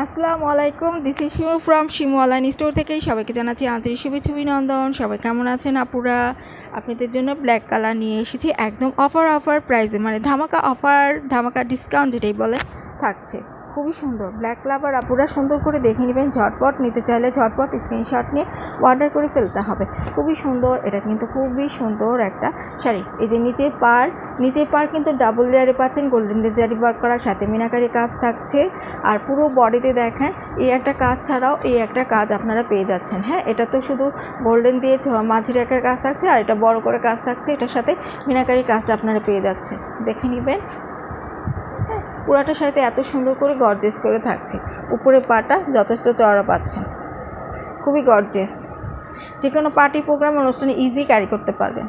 আসসালামু আলাইকুম, this is Shimu from Shimu online store থেকেই সবাইকে জানাচ্ছি আন্তরিক শুভেচ্ছা অভিনন্দন। সবাই কেমন আছেন আপুরা? আপনাদের জন্য ব্ল্যাক কালার নিয়ে এসেছি একদম অফার প্রাইসে, মানে ধামাকা অফার, ধামাকা ডিসকাউন্ট যেটাই বলে থাকছে। খুবই সুন্দর ব্ল্যাক কালার আপুরা সুন্দর করে দেখে নেবেন। ঝটপট নিতে চাইলে ঝটপট স্ক্রিনশট নিয়ে অর্ডার করে ফেলতে হবে। খুবই সুন্দর, এটা কিন্তু খুবই সুন্দর একটা শাড়ি। এই যে নিচের পার কিন্তু ডাবল লেয়ারে পাচ্ছেন, গোল্ডেন জারি ওয়ার্ক করার সাথে মিনাকারি কাজ থাকছে। আর পুরো বডিতে দেখেন এই একটা কাজ ছাড়াও এই একটা কাজ আপনারা পেয়ে যাচ্ছেন। হ্যাঁ, এটা তো শুধু গোল্ডেন দিয়ে মাঝের একটা কাজ থাকছে, আর এটা বড় করে কাজ থাকছে, এটার সাথে মিনাকারি কাজটা আপনারা পেয়ে যাচ্ছেন। দেখে নেবেন। হ্যাঁ, পুরাটার সাথে এত সুন্দর করে গর্জেস করে থাকছে। উপরে পাটা যথেষ্ট চওড়া পাচ্ছেন, খুবই গর্জেস। যে কোনো পার্টি প্রোগ্রাম অনুষ্ঠানে ইজি ক্যারি করতে পারবেন।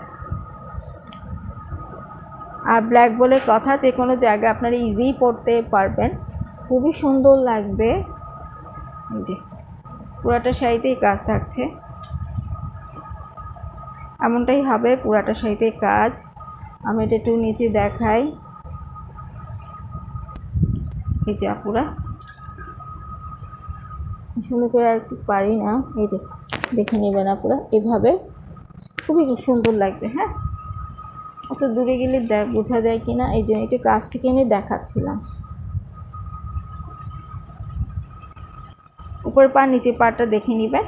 আর ব্ল্যাক বলে কথা, যে কোনো জায়গায় আপনারা ইজিই পরতে পারবেন, খুবই সুন্দর লাগবে। এই যে পুরাটা শাড়িতেই কাজ থাকছে, এমনটাই হবে পুরাটা শাড়িতে কাজ। আমি এটা একটু নিচে দেখাই। এই যে আপুরা সুন্দর করে আর একটু পারি না, এই যে দেখে নেবেন আপুরা, এভাবে খুবই সুন্দর লাগবে। হ্যাঁ, অত দূরে গেলে বোঝা যায় কি না, এই জন্য একটু কাছ থেকে এনে দেখাচ্ছিলাম। উপর পা নিচে পাটা দেখে নেবেন।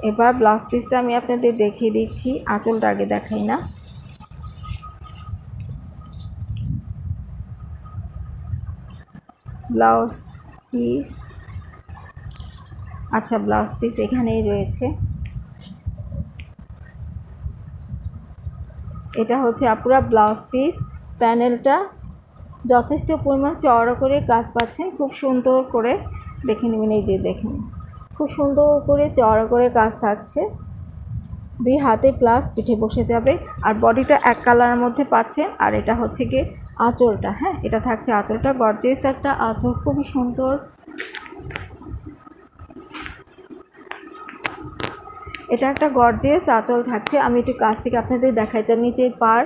এবার ব্লাউজ পিসটা আমি আপনাদের দেখিয়ে দিচ্ছি, আঁচলটা আগে দেখাই না। ব্লাউজ পিস, আচ্ছা ব্লাউজ পিস এখানেই রয়েছে। এটা হচ্ছে আপুরা ব্লাউজ পিস। প্যানেলটা যথেষ্ট পরিমাণ চওড়া করে কাজ পাচ্ছেন, খুব সুন্দর করে দেখে নেবেন। এই যে দেখেন, খুব সুন্দর করে চওড়া করে কাজ থাকছে, দুই হাতে প্লাস পিঠে বসে যাবে। আর বডিটা এক কালারের মধ্যে পাচ্ছেন। আর এটা হচ্ছে গিয়ে আঁচলটা। হ্যাঁ, এটা থাকছে আঁচলটা, গর্জিয়াস একটা আঁচল, খুবই সুন্দর। এটা একটা গর্জিয়াস আঁচল থাকছে। আমি একটু কাছ থেকে আপনাদের দেখাইতাম। নিচের পার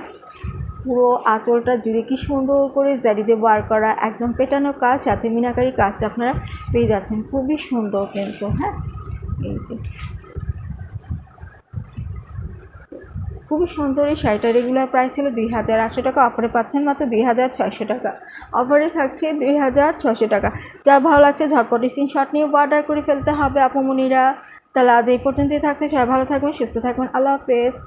পুরো আঁচলটা জুড়ে কি সুন্দর করে জারিতে বার করা, একদম পেটানো কাজ, সাথে মিনাকারি কাজটা আপনারা পেয়ে যাচ্ছেন, খুবই সুন্দর কিন্তু। হ্যাঁ, এই যে খুবই সুন্দর এই শাড়িটা। রেগুলার প্রাইস ছিল 2800 টাকা, অফারে পাচ্ছেন মাত্র 2600 টাকা। অফারে থাকছে 2600 টাকা। যা ভালো লাগছে ঝটপট স্ক্রিনশট নিয়ে অর্ডার করে ফেলতে হবে আপুমনিরা। তাহলে আজ এই পর্যন্তই থাকছে। সবাই ভালো থাকবেন, সুস্থ থাকবেন, আল্লাহ হাফেজ।